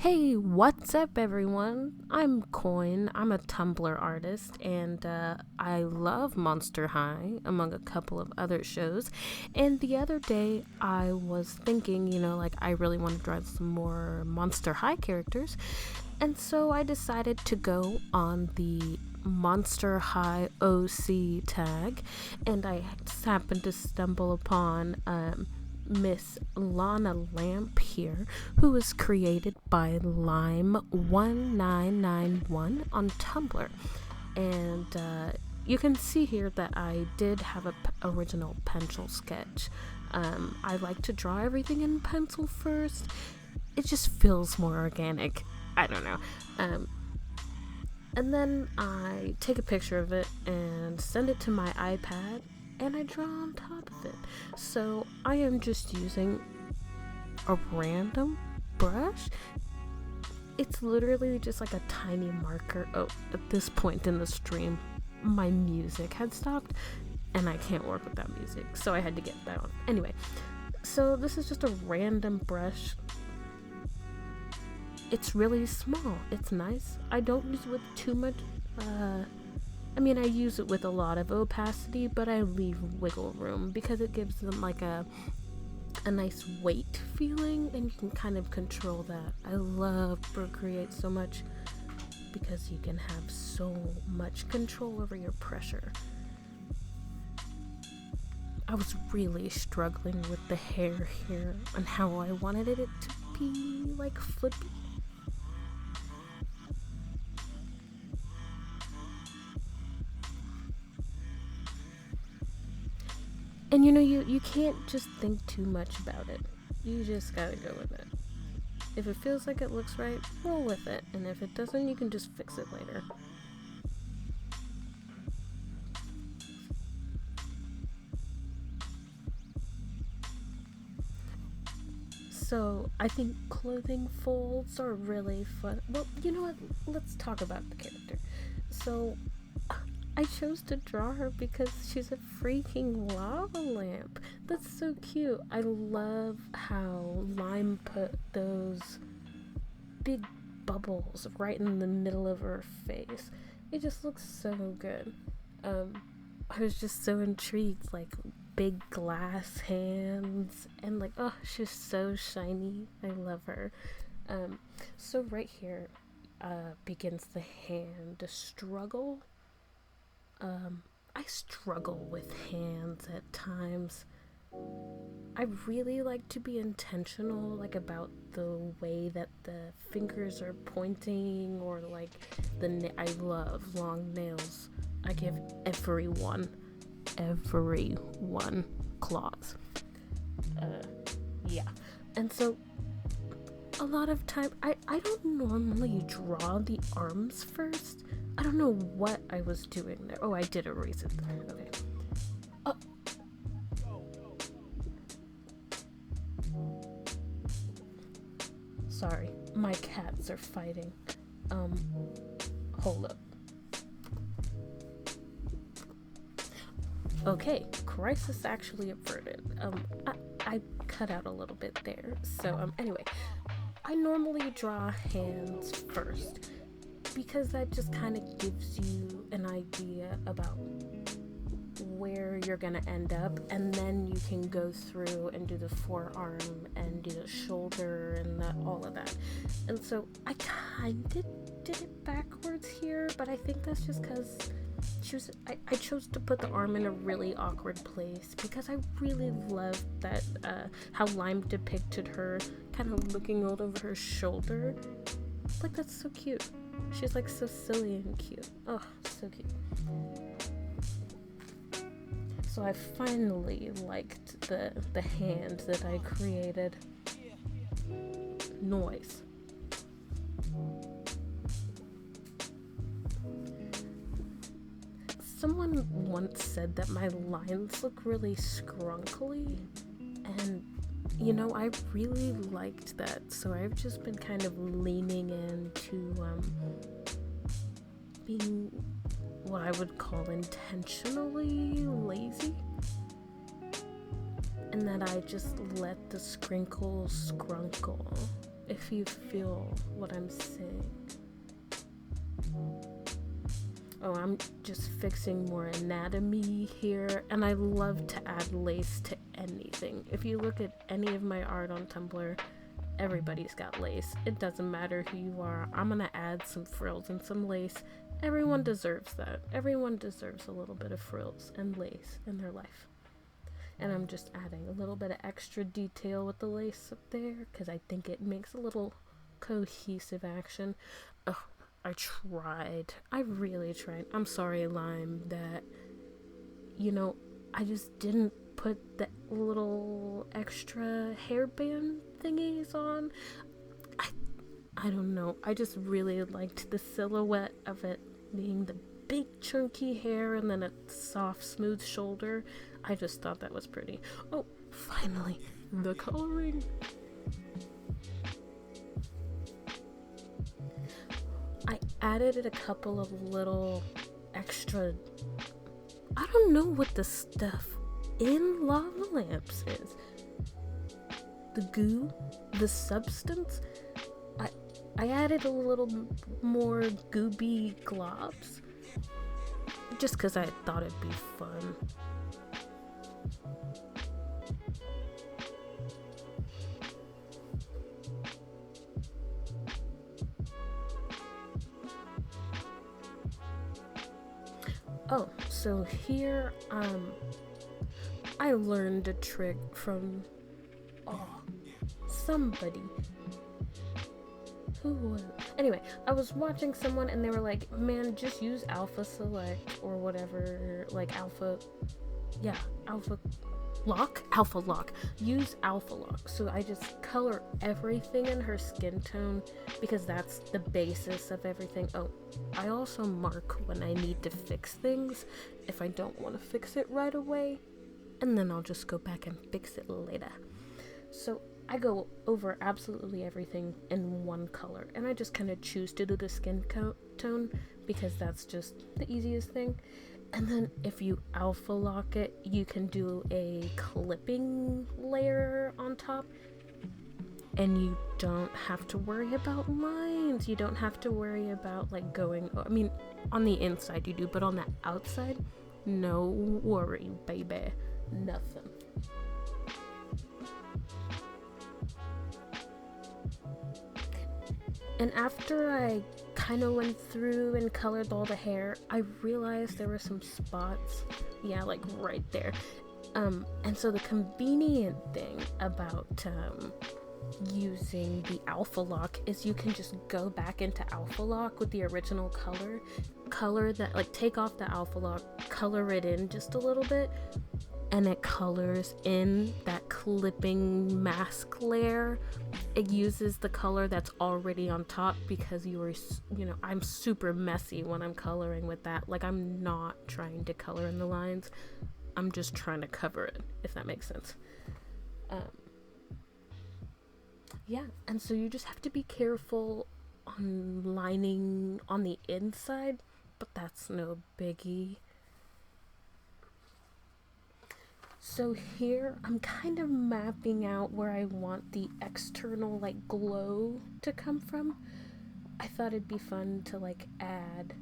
Hey, what's up, everyone? I'm Coin. I'm a Tumblr artist, and I love Monster High, among a couple of other shows. And the other day, I was thinking, I really want to draw some more Monster High characters. And so I decided to go on the Monster High OC tag, and I happened to stumble upon Miss Lana Lamp here, who was created by Lime1991 on Tumblr. And you can see here that I did have a original pencil sketch. I like to draw everything in pencil first. It just feels more organic. I don't know. And then I take a picture of it and send it to my iPad, and I draw on top of it. So I am just using a random brush. It's literally just like a tiny marker. Oh, at this point in the stream, my music had stopped, and I can't work with that music, so I had to get that on. Anyway, so this is just a random brush. It's really small. It's nice. I don't use it with too much I use it with a lot of opacity, but I leave wiggle room because it gives them like a nice weight feeling, and you can kind of control that. I love Procreate so much because you can have so much control over your pressure. I was really struggling with the hair here and how I wanted it to be like flippy. And you can't just think too much about it. You just gotta go with it. If it feels like it looks right, roll with it. And if it doesn't, you can just fix it later. So, I think clothing folds are really fun. Well, you know what? Let's talk about the character. So, I chose to draw her because she's a freaking lava lamp. That's so cute. I love how Lime put those big bubbles right in the middle of her face. It just looks so good. I was just so intrigued, like big glass hands, and like, oh, she's so shiny. I love her. So right here begins the hand struggle. I struggle with hands at times. I really like to be intentional, like about the way that the fingers are pointing, or like I love long nails. I give everyone claws. Yeah. And so a lot of time I don't normally draw the arms first. I don't know what I was doing there. Oh, I did erase it there. Okay. Oh. Sorry, my cats are fighting. Hold up. Okay, crisis actually averted. I cut out a little bit there. So, anyway, I normally draw hands first, because that just kind of gives you an idea about where you're gonna end up, and then you can go through and do the forearm and do the shoulder and all of that. And so I kind of did it backwards here, but I think that's just because I chose to put the arm in a really awkward place, because I really love that how Lime depicted her kind of looking out over her shoulder. Like, that's so cute. She's like so silly and cute. Oh, so cute. So I finally liked the hand that I created. Noise. Someone once said that my lines look really scrunkly, and I really liked that, so I've just been kind of leaning into being what I would call intentionally lazy, and that I just let the scrinkles scrunkle if you feel what I'm saying. Oh, I'm just fixing more anatomy here, and I love to add lace to anything. If you look at any of my art on Tumblr, everybody's got lace. It doesn't matter who you are. I'm gonna add some frills and some lace. Everyone deserves that. Everyone deserves a little bit of frills and lace in their life. And I'm just adding a little bit of extra detail with the lace up there because I think it makes a little cohesive action. Oh, I tried. I really tried. I'm sorry, Lime, that, I just didn't put the little extra hairband thingies on. I don't know. I just really liked the silhouette of it being the big chunky hair and then a soft, smooth shoulder. I just thought that was pretty. Oh, finally, the coloring. I added a couple of little extra, I don't know what the stuff in Lana Lamps is. The goo, the substance. I added a little more gooby globs just because I thought it'd be fun. Oh, so here, I learned a trick from, somebody. Who was it? Anyway, I was watching someone and they were like, man, just use alpha select or whatever, like alpha lock. Use alpha lock. So I just color everything in her skin tone because that's the basis of everything. Oh, I also mark when I need to fix things if I don't want to fix it right away, and then I'll just go back and fix it later. So I go over absolutely everything in one color, and I just kind of choose to do the skin tone because that's just the easiest thing. And then if you alpha lock it, you can do a clipping layer on top, and you don't have to worry about lines. You don't have to worry about like going, I mean, on the inside you do, but on the outside, no worry, baby, nothing. And after I kind of went through and colored all the hair, I realized there were some spots, like right there. And so the convenient thing about using the alpha lock is you can just go back into alpha lock with the original color that, like, take off the alpha lock, color it in just a little bit, and it colors in that clipping mask layer. It uses the color that's already on top because I'm super messy when I'm coloring with that. Like, I'm not trying to color in the lines. I'm just trying to cover it, if that makes sense. And so you just have to be careful on lining on the inside, but that's no biggie. So here I'm kind of mapping out where I want the external like glow to come from. I thought it'd be fun to like add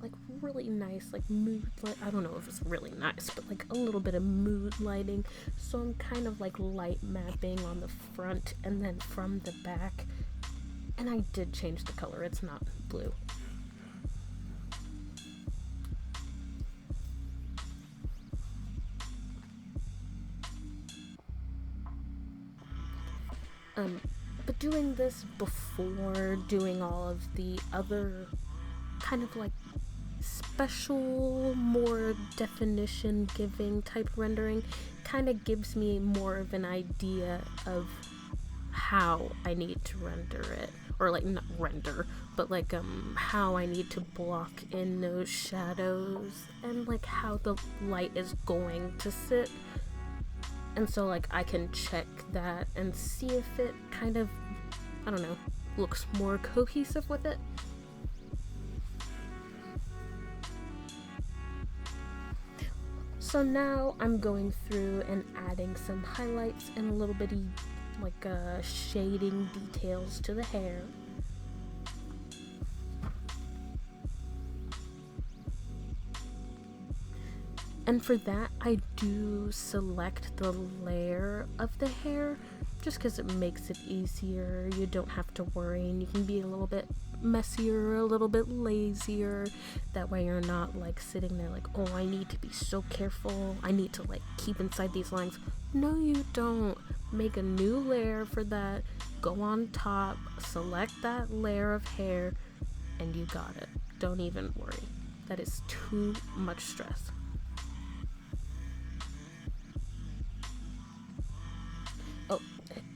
like really nice like mood light. I don't know if it's really nice, but like a little bit of mood lighting. So I'm kind of like light mapping on the front and then from the back. And I did change the color. It's not blue. But doing this before doing all of the other kind of like special, more definition giving type rendering kind of gives me more of an idea of how I need to render it, or like not render, but like how I need to block in those shadows and like how the light is going to sit. And so like I can check that and see if it kind of, I don't know, looks more cohesive with it. So now I'm going through and adding some highlights and little bitty like shading details to the hair. And for that, I do select the layer of the hair just because it makes it easier. You don't have to worry, and you can be a little bit messier, a little bit lazier. That way you're not like sitting there like, oh, I need to be so careful. I need to like keep inside these lines. No, you don't. Make a new layer for that. Go on top, select that layer of hair, and you got it. Don't even worry. That is too much stress. Oh,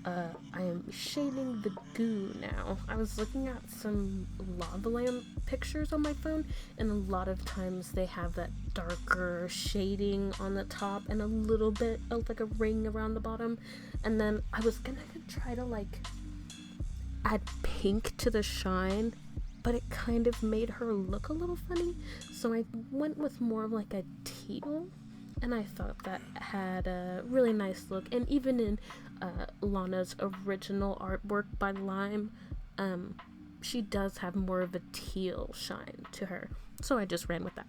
I am shading the goo now. I was looking at some lava lamp pictures on my phone, and a lot of times they have that darker shading on the top and a little bit of like a ring around the bottom. And then I was gonna try to like add pink to the shine, but it kind of made her look a little funny, so I went with more of like a teal. And I thought that had a really nice look. And even in Lana's original artwork by Lime, she does have more of a teal shine to her. So I just ran with that.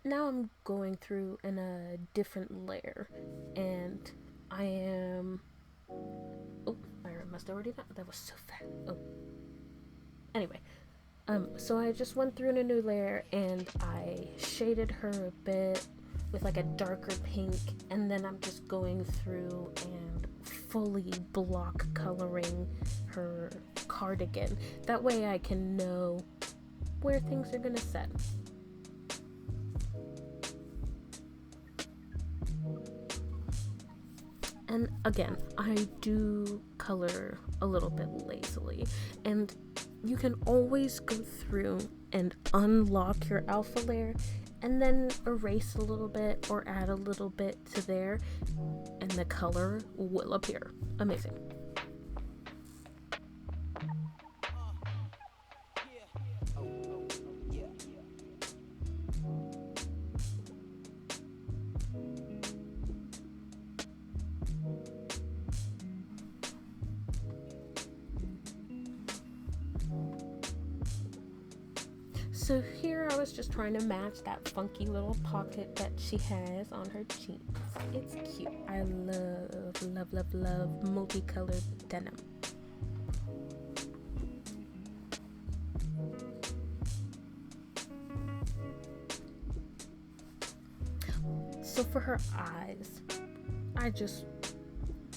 Now I'm going through in a different layer, and I am... Oh, I must already know. That was so fast. Oh. Anyway, so I just went through in a new layer, and I shaded her a bit with like a darker pink, and then I'm just going through and fully block coloring her cardigan. That way I can know where things are gonna set. And again, I do color a little bit lazily, and you can always go through and unlock your alpha layer and then erase a little bit or add a little bit to there, and the color will appear. Amazing. So here I was just trying to match that funky little pocket that she has on her jeans. It's cute. I love multicolored denim. So for her eyes, I just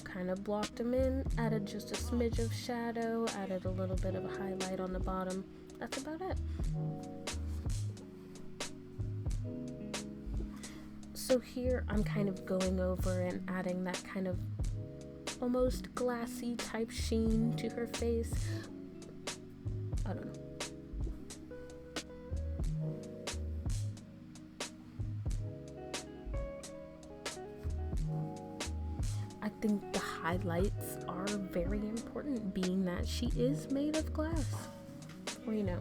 kind of blocked them in, added just a smidge of shadow, added a little bit of a highlight on the bottom. That's about it. So here I'm kind of going over and adding that kind of almost glassy type sheen to her face. I don't know. I think the highlights are very important, being that she is made of glass. Or, you know,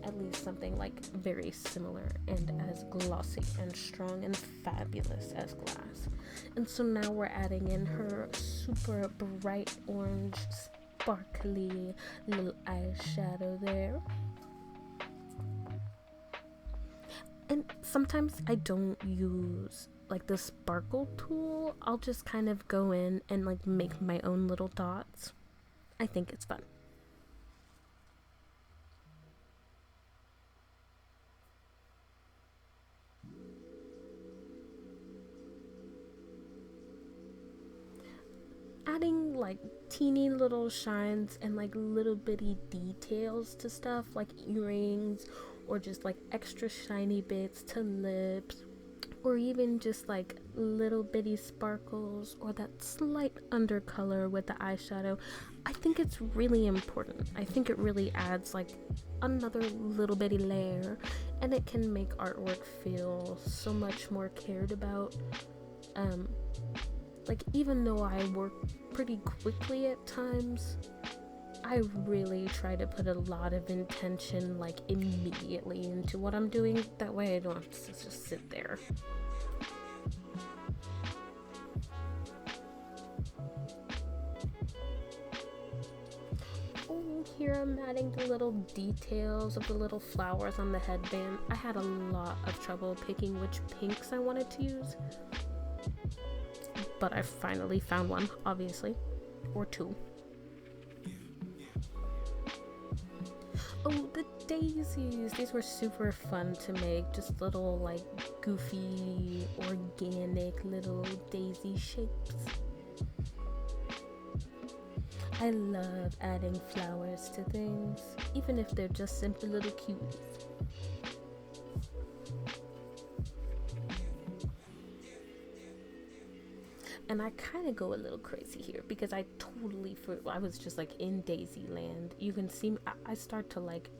at least something like very similar and as glossy and strong and fabulous as glass. And so now we're adding in her super bright orange sparkly little eyeshadow there. And sometimes I don't use like the sparkle tool. I'll just kind of go in and like make my own little dots. I think it's fun. Adding like teeny little shines and like little bitty details to stuff like earrings, or just like extra shiny bits to lips, or even just like little bitty sparkles or that slight undercolor with the eyeshadow. I think it's really important. I think it really adds like another little bitty layer, and it can make artwork feel so much more cared about. Like, even though I work pretty quickly at times, I really try to put a lot of intention like immediately into what I'm doing. That way I don't have to just sit there. Oh, here I'm adding the little details of the little flowers on the headband. I had a lot of trouble picking which pinks I wanted to use, but I finally found one, obviously, or two. Oh, the daisies! These were super fun to make. Just little, like, goofy, organic little daisy shapes. I love adding flowers to things, even if they're just simple little cuties. And I kind of go a little crazy here because I was just like in Daisy land. You can see I start to like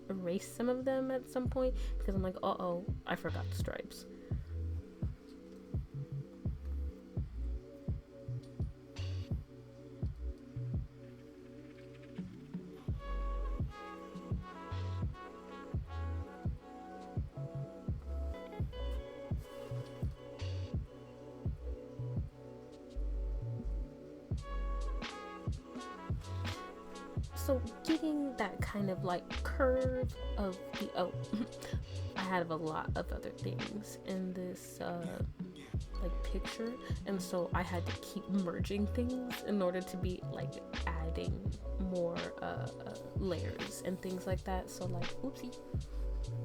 erase some of them at some point because I'm like, uh-oh, I forgot the stripes. So getting that kind of like curve of the I have a lot of other things in this like picture, and so I had to keep merging things in order to be like adding more layers and things like that. So like, oopsie,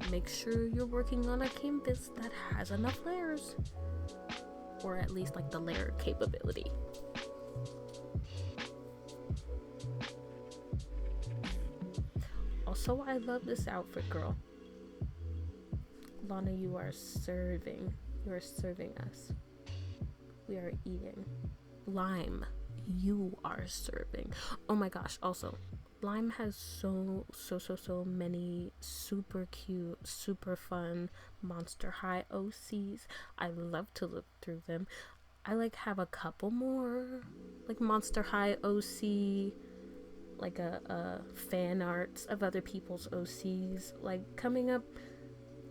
make sure you're working on a canvas that has enough layers, or at least like the layer capability. Also, I love this outfit, girl. Lana, you are serving. You are serving us. We are eating. Lime, you are serving. Oh my gosh, also, Lime has so many super cute, super fun Monster High OCs. I love to look through them. I like have a couple more like Monster High OC, like a fan arts of other people's OCs like coming up.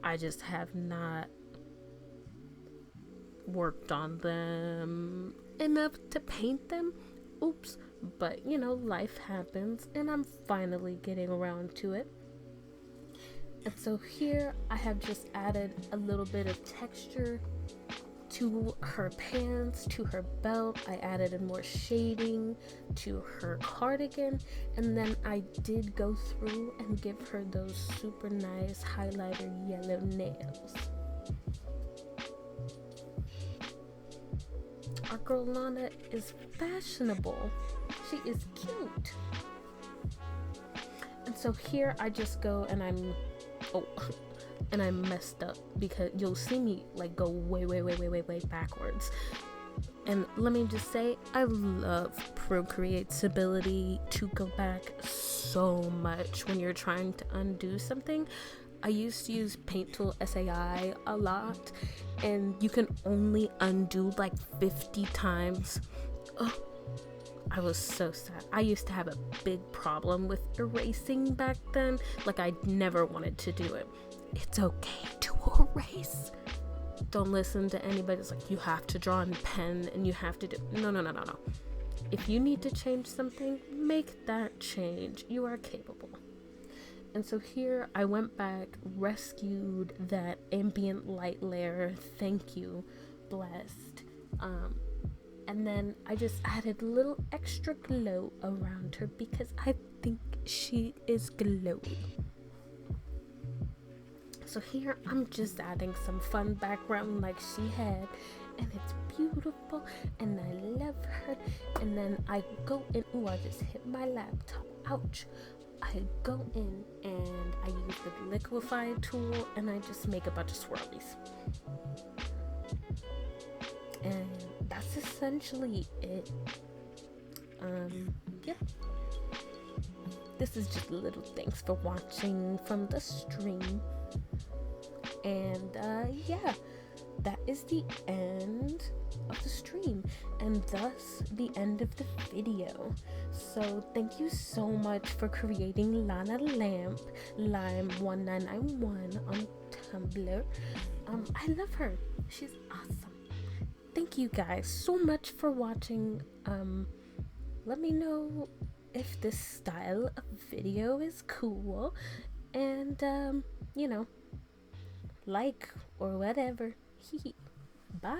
I just have not worked on them enough to paint them. Oops. But you know, life happens and I'm finally getting around to it. And so here I have just added a little bit of texture to her pants, to her belt. I added in more shading to her cardigan, and then I did go through and give her those super nice highlighter yellow nails. Our girl Lana is fashionable. She is cute. And so here I just go and and I messed up because you'll see me like go way backwards. And let me just say, I love Procreate's ability to go back so much when you're trying to undo something. I used to use Paint Tool SAI a lot, and you can only undo like 50 times. Oh, I was so sad. I used to have a big problem with erasing back then. Like, I never wanted to do it. It's okay to erase. Don't listen to anybody that's like, you have to draw in pen and you have to do. No. If you need to change something, make that change. You are capable. And so here I went back, rescued that ambient light layer. Thank you, blessed. And then I just added a little extra glow around her because I think she is glowy. So here I'm just adding some fun background like she had, and it's beautiful and I love her. And then I go in, I just hit my laptop, ouch. I go in and I use the liquefy tool and I just make a bunch of swirlies. And that's essentially it. Yeah. This is just little things for watching from the stream. And yeah, that is the end of the stream and thus the end of the video. So thank you so much for creating Lana Lamp, Lime1991 on Tumblr. I love her. She's awesome. Thank you guys so much for watching. Let me know if this style of video is cool, and you know, like or whatever. Bye.